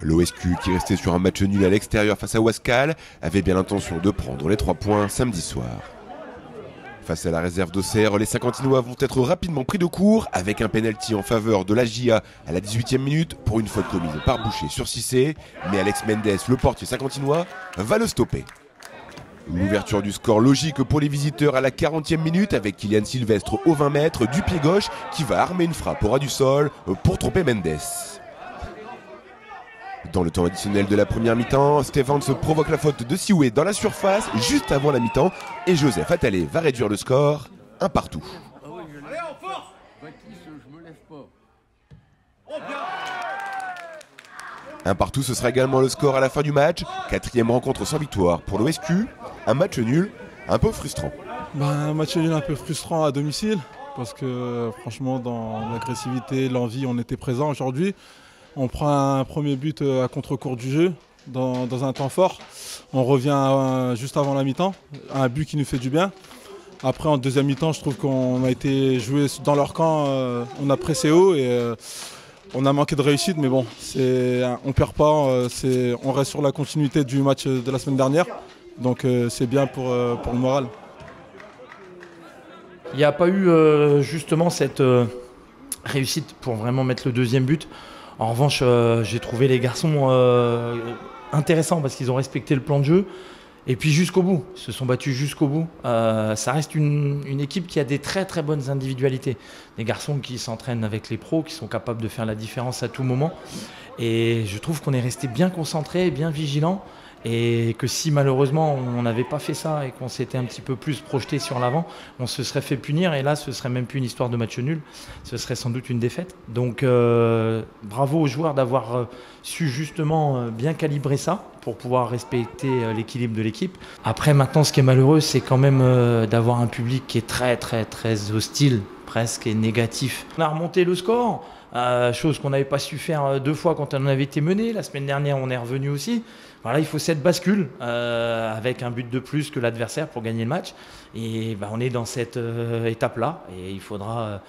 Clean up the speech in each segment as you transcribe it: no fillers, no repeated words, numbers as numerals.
L'OSQ, qui restait sur un match nul à l'extérieur face à Ouascal, avait bien l'intention de prendre les 3 points samedi soir. Face à la réserve d'Auxerre, les Saint-Quentinois vont être rapidement pris de court avec un pénalty en faveur de la GIA à la 18e minute pour une faute commise par Boucher sur Cissé, mais Alex Mendes, le portier saint-quentinois, va le stopper. L'ouverture du score logique pour les visiteurs à la 40e minute avec Kylian Sylvestre au 20 mètres du pied gauche qui va armer une frappe au ras du sol pour tromper Mendes. Dans le temps additionnel de la première mi-temps, Stéphane se provoque la faute de Sioué dans la surface juste avant la mi-temps et Joseph Attalé va réduire le score, 1 partout. Un partout, ce sera également le score à la fin du match. 4e rencontre sans victoire pour l'OSQ. Un match nul, un peu frustrant. Un match nul un peu frustrant à domicile parce que franchement dans l'agressivité, l'envie, on était présent aujourd'hui. On prend un premier but à contre-court du jeu dans un temps fort. On revient juste avant la mi-temps, un but qui nous fait du bien. Après en deuxième mi-temps, je trouve qu'on a été joué dans leur camp, on a pressé haut et on a manqué de réussite, mais bon, on ne perd pas, on reste sur la continuité du match de la semaine dernière. Donc c'est bien pour le moral. Il n'y a pas eu justement cette réussite pour vraiment mettre le deuxième but. En revanche, j'ai trouvé les garçons intéressants parce qu'ils ont respecté le plan de jeu. Et puis jusqu'au bout, ils se sont battus jusqu'au bout. Ça reste une équipe qui a des très très bonnes individualités. Des garçons qui s'entraînent avec les pros, qui sont capables de faire la différence à tout moment. Et je trouve qu'on est resté bien concentré, bien vigilant. Et que si malheureusement on n'avait pas fait ça et qu'on s'était un petit peu plus projeté sur l'avant, on se serait fait punir et là ce serait même plus une histoire de match nul, ce serait sans doute une défaite. Donc bravo aux joueurs d'avoir su justement bien calibrer ça pour pouvoir respecter l'équilibre de l'équipe. Après maintenant ce qui est malheureux c'est quand même d'avoir un public qui est très très très hostile presque et négatif. On a remonté le score. Chose qu'on n'avait pas su faire 2 fois quand on avait été mené. La semaine dernière, on est revenu aussi. Voilà, il faut cette bascule avec un but de plus que l'adversaire pour gagner le match. Et on est dans cette étape-là et il faudra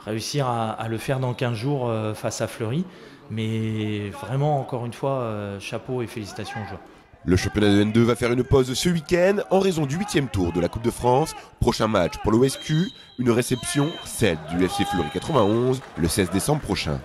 réussir à le faire dans 15 jours face à Fleury. Mais vraiment, encore une fois, chapeau et félicitations aux joueurs. Le championnat de N2 va faire une pause ce week-end en raison du 8e tour de la Coupe de France. Prochain match pour l'OSQ, une réception, celle du FC Fleury 91, le 16 décembre prochain.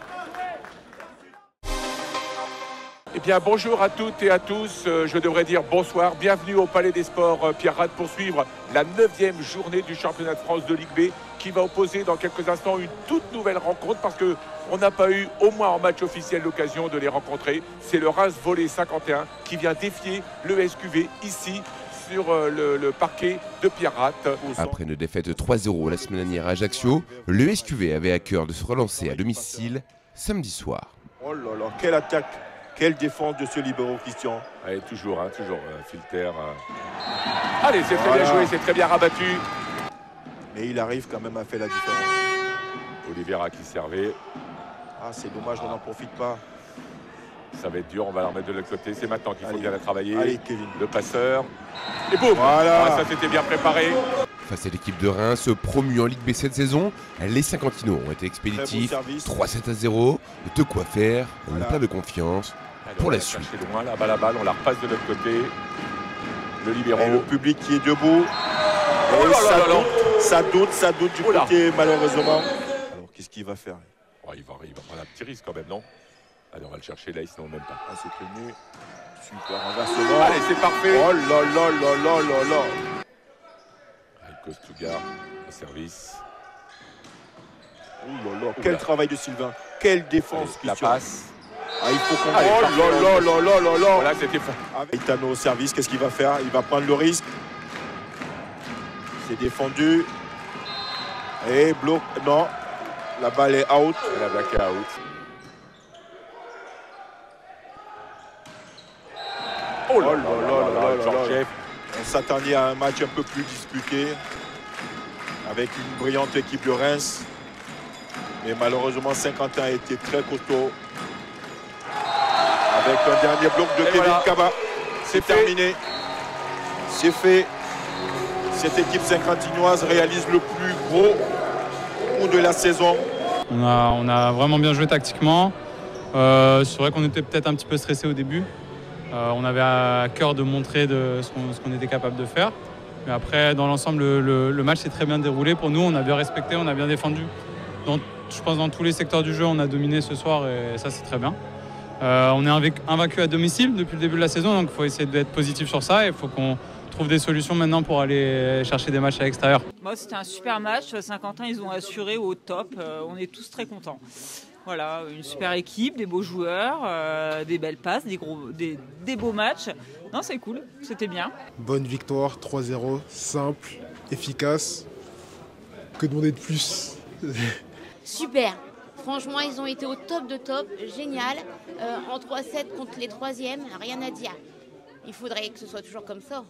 Eh bien, bonjour à toutes et à tous, je devrais dire bonsoir, bienvenue au Palais des Sports Pierre Rade pour suivre la 9e journée du championnat de France de Ligue B qui va opposer dans quelques instants une toute nouvelle rencontre parce qu'on n'a pas eu, au moins en match officiel, l'occasion de les rencontrer. C'est le Reims Volley 51 qui vient défier le SQV ici sur le parquet de Pierre Rade. Après une défaite 3-0 la semaine dernière à Ajaccio, le SQV avait à cœur de se relancer à domicile samedi soir. Oh là là, quelle attaque! Quelle défense de ce libéro, Christian. Allez, toujours Filter. Allez, c'est très bien joué, c'est très bien rabattu. Mais il arrive quand même à faire la différence. Oliveira qui servait. Ah, c'est dommage, on n'en profite pas. Ça va être dur, on va la remettre de l'autre côté. C'est maintenant qu'il faut bien la travailler. Allez, Kevin. Le passeur. Et boum, voilà. Ça s'était bien préparé. Face à l'équipe de Reims, promue en Ligue B cette saison, les Saint-Quentinois ont été expéditifs. 3-7-0, de quoi faire, on a plein de confiance. Alors, pour la suite. Loin, là-bas la balle, on la repasse de l'autre côté. Le libéro. Et le public qui est debout. Ça doute du côté, malheureusement. Alors, qu'est-ce qu'il va faire? Il va prendre un petit risque quand même, non? Allez, on va le chercher là, sinon même pas. Ah, c'est tenu. Super renversement. Allez, c'est parfait. Oh là là là là là là. Kostugar, au service. Oh là là, quel travail de Sylvain. Quelle défense. Allez, la passe. Ah, il faut qu'on... Allez, oh là là là là là là. Voilà, c'était fait. Itano au service, qu'est-ce qu'il va faire? Il va prendre le risque. C'est défendu. Et bloc. Non. La balle est out. Et la blague est out. Oh là là là là là. On s'attendait à un match un peu plus disputé avec une brillante équipe de Reims. Mais malheureusement, Saint-Quentin a été très costaud. Avec un dernier bloc de Kevin Kaba. C'est terminé. C'est fait. Cette équipe saint-quentinoise réalise le plus gros coup de la saison. On a vraiment bien joué tactiquement. C'est vrai qu'on était peut-être un petit peu stressé au début. On avait à cœur de montrer ce qu'on était capable de faire. Mais après, dans l'ensemble, le match s'est très bien déroulé. Pour nous, on a bien respecté, on a bien défendu. Je pense dans tous les secteurs du jeu, on a dominé ce soir et ça, c'est très bien. On est invaincu à domicile depuis le début de la saison, donc il faut essayer d'être positif sur ça et il faut qu'on trouve des solutions maintenant pour aller chercher des matchs à l'extérieur. Moi, c'était un super match. Saint-Quentin, ils ont assuré au top. On est tous très contents. Voilà, une super équipe, des beaux joueurs, des belles passes, des beaux matchs. Non, c'est cool, c'était bien. Bonne victoire, 3-0, simple, efficace. Que demander de plus? Super. Franchement, ils ont été au top de top, génial. En 3-7 contre les troisièmes, rien à dire. Il faudrait que ce soit toujours comme ça.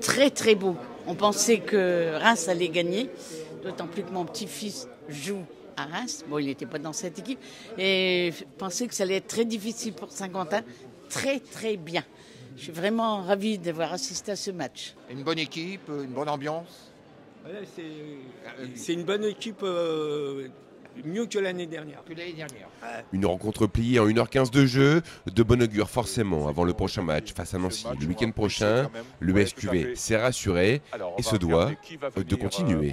Très très beau. On pensait que Reims allait gagner, d'autant plus que mon petit-fils joue à Reims. Bon, il n'était pas dans cette équipe. Et je pensais que ça allait être très difficile pour Saint-Quentin. Très très bien. Je suis vraiment ravie d'avoir assisté à ce match. Une bonne équipe, une bonne ambiance. Voilà, c'est une bonne équipe, mieux que l'année dernière. Une rencontre pliée en 1h15 de jeu, de bon augure forcément avant le prochain match face à Nancy le week-end prochain. Le SQV s'est rassuré et se doit de continuer.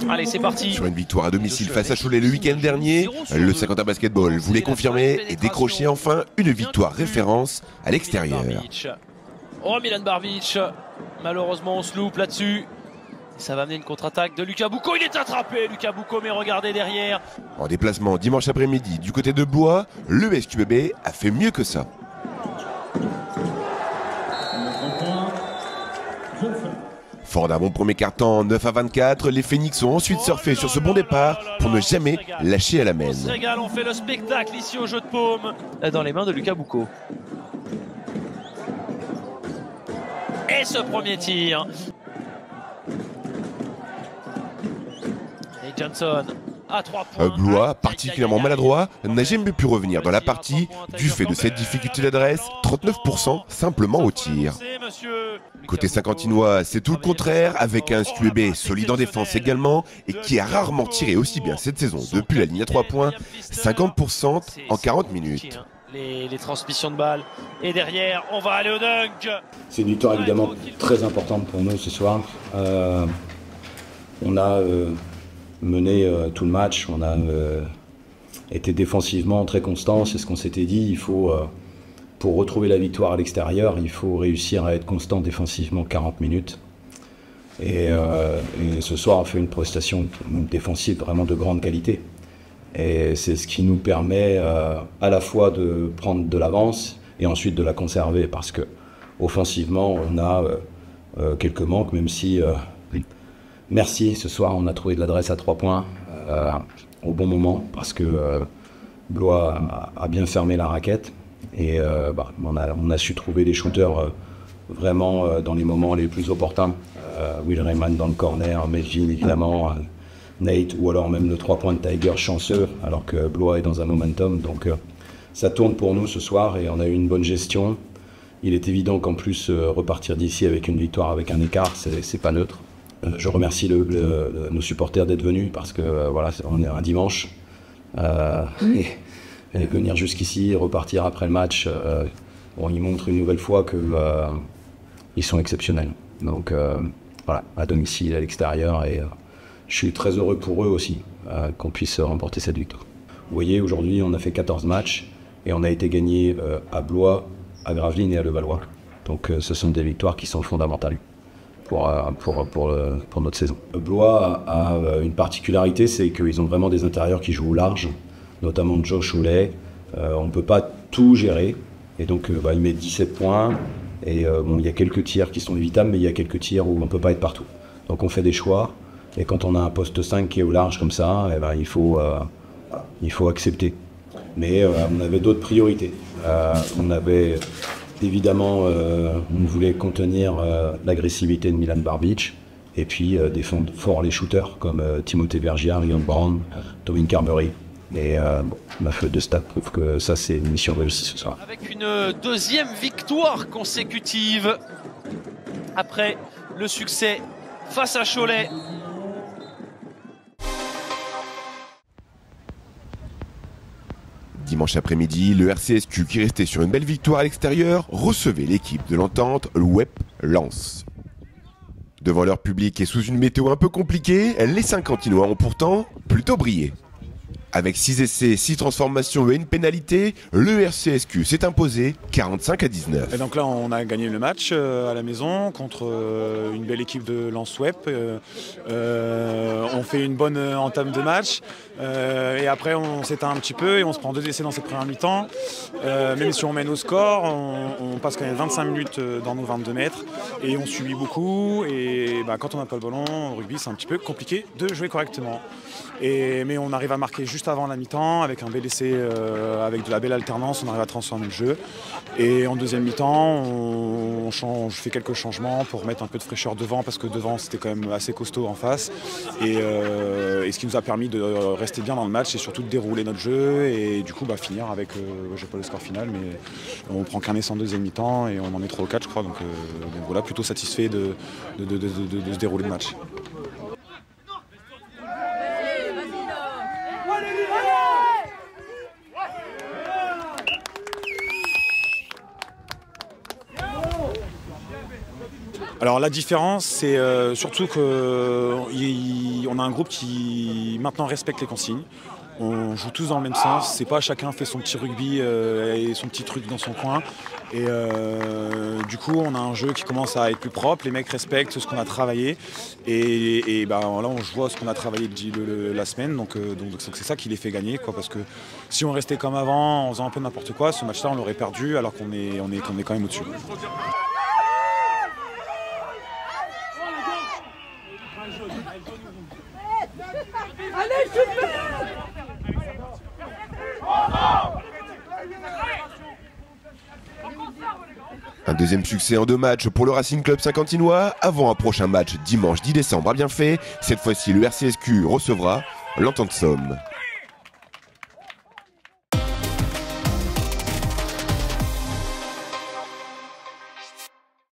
Allez, c'est parti. Sur une victoire à domicile face à Cholet le week-end dernier, le Saint-Quentin Basketball voulait confirmer et décrocher enfin une victoire référence à l'extérieur. Oh, Milan Barbic, malheureusement on se loupe là-dessus. Ça va amener une contre-attaque de Lucas Boucaud, il est attrapé Lucas Boucaud, mais regardez derrière. En déplacement dimanche après-midi du côté de Blois, le SQB a fait mieux que ça. Fort d'un bon premier quart-temps, 9-24, les Phoenix ont ensuite surfé sur ce bon départ pour ne jamais lâcher à la main. On se régale, on fait le spectacle ici au jeu de paume. Dans les mains de Lucas Boucaud. Et ce premier tir. Et Johnson à 3 points. Blois, particulièrement maladroit, n'a jamais pu revenir dans la partie du fait de cette difficulté d'adresse, 39% simplement au tir. Côté Saint-Quentinois, c'est tout le contraire, avec un SQB solide en défense également et qui a rarement tiré aussi bien cette saison depuis la ligne à 3 points, 50% en 40 minutes. Les transmissions de balles et derrière on va aller au dunk. C'est une victoire évidemment très importante pour nous ce soir. On a mené tout le match, on a été défensivement très constant, c'est ce qu'on s'était dit. Il faut, pour retrouver la victoire à l'extérieur, il faut réussir à être constant défensivement 40 minutes. Et ce soir on fait une prestation défensive vraiment de grande qualité. Et c'est ce qui nous permet à la fois de prendre de l'avance et ensuite de la conserver, parce que offensivement on a quelques manques, même si merci, ce soir on a trouvé de l'adresse à 3 points au bon moment, parce que Blois a bien fermé la raquette et on a su trouver des shooters vraiment dans les moments les plus opportuns. Will Rayman dans le corner, Melvin évidemment, Nate, ou alors même le 3 points de Tiger chanceux, alors que Blois est dans un momentum. Donc ça tourne pour nous ce soir et on a eu une bonne gestion. Il est évident qu'en plus repartir d'ici avec une victoire avec un écart, c'est pas neutre. Je remercie nos supporters d'être venus, parce que voilà, on est un dimanche. Et venir jusqu'ici, repartir après le match, ils montrent une nouvelle fois qu'ils sont exceptionnels. Donc voilà, à domicile, à l'extérieur, et je suis très heureux pour eux aussi qu'on puisse remporter cette victoire. Vous voyez, aujourd'hui, on a fait 14 matchs et on a été gagné à Blois, à Gravelines et à Levallois. Donc ce sont des victoires qui sont fondamentales pour notre saison. Blois a une particularité, c'est qu'ils ont vraiment des intérieurs qui jouent au large, notamment Joe Cholet. On ne peut pas tout gérer, et donc il met 17 points. Et il y a quelques tirs qui sont évitables, mais il y a quelques tirs où on ne peut pas être partout. Donc on fait des choix. Et quand on a un poste 5 qui est au large comme ça, il faut accepter. Mais on avait d'autres priorités. On avait évidemment, on voulait contenir l'agressivité de Milan Barbic, et puis défendre fort les shooters comme Timothée Vergiat, Rion Brown, Tobin Carberry. Et ma feuille de stats prouve que ça, c'est une mission réussie ce soir. Avec une deuxième victoire consécutive après le succès face à Cholet. Dimanche après-midi, le RCSQ, qui restait sur une belle victoire à l'extérieur, recevait l'équipe de l'entente, l'UEP Lens. Devant leur public et sous une météo un peu compliquée, les Saint-Quentinois ont pourtant plutôt brillé. Avec 6 essais, 6 transformations et une pénalité, le RCSQ s'est imposé 45-19. Et donc là, on a gagné le match à la maison contre une belle équipe de Lens UEP. On fait une bonne entame de match. Et après, on s'éteint un petit peu et on se prend 2 essais dans cette première mi-temps. Même si on mène au score, on passe quand même 25 minutes dans nos 22 mètres et on subit beaucoup. Et quand on n'a pas le ballon, au rugby, c'est un petit peu compliqué de jouer correctement. Mais on arrive à marquer juste avant la mi-temps avec un bel essai, avec de la belle alternance, on arrive à transformer le jeu. Et en deuxième mi-temps, je fais quelques changements pour mettre un peu de fraîcheur devant parce que devant c'était quand même assez costaud en face. Et ce qui nous a permis de rester bien dans le match et surtout de dérouler notre jeu et du coup finir avec, j'ai pas le score final, mais on prend qu'un essai en deuxième mi-temps et on en met 3 ou 4 je crois. Donc voilà, plutôt satisfait de se dérouler le match. Alors la différence, c'est surtout qu'on a un groupe qui maintenant respecte les consignes. On joue tous dans le même sens, c'est pas chacun fait son petit rugby et son petit truc dans son coin. Et du coup, on a un jeu qui commence à être plus propre, les mecs respectent ce qu'on a travaillé. Et là, on voit ce qu'on a travaillé la semaine, donc c'est ça qui les fait gagner, quoi, parce que si on restait comme avant, en faisant un peu n'importe quoi, ce match-là, on l'aurait perdu alors qu'on est quand même au-dessus. Un deuxième succès en 2 matchs pour le Racing Club Saint-Quentinois avant un prochain match dimanche 10 décembre à Bienfait. Cette fois-ci, le RCSQ recevra l'Entente Somme.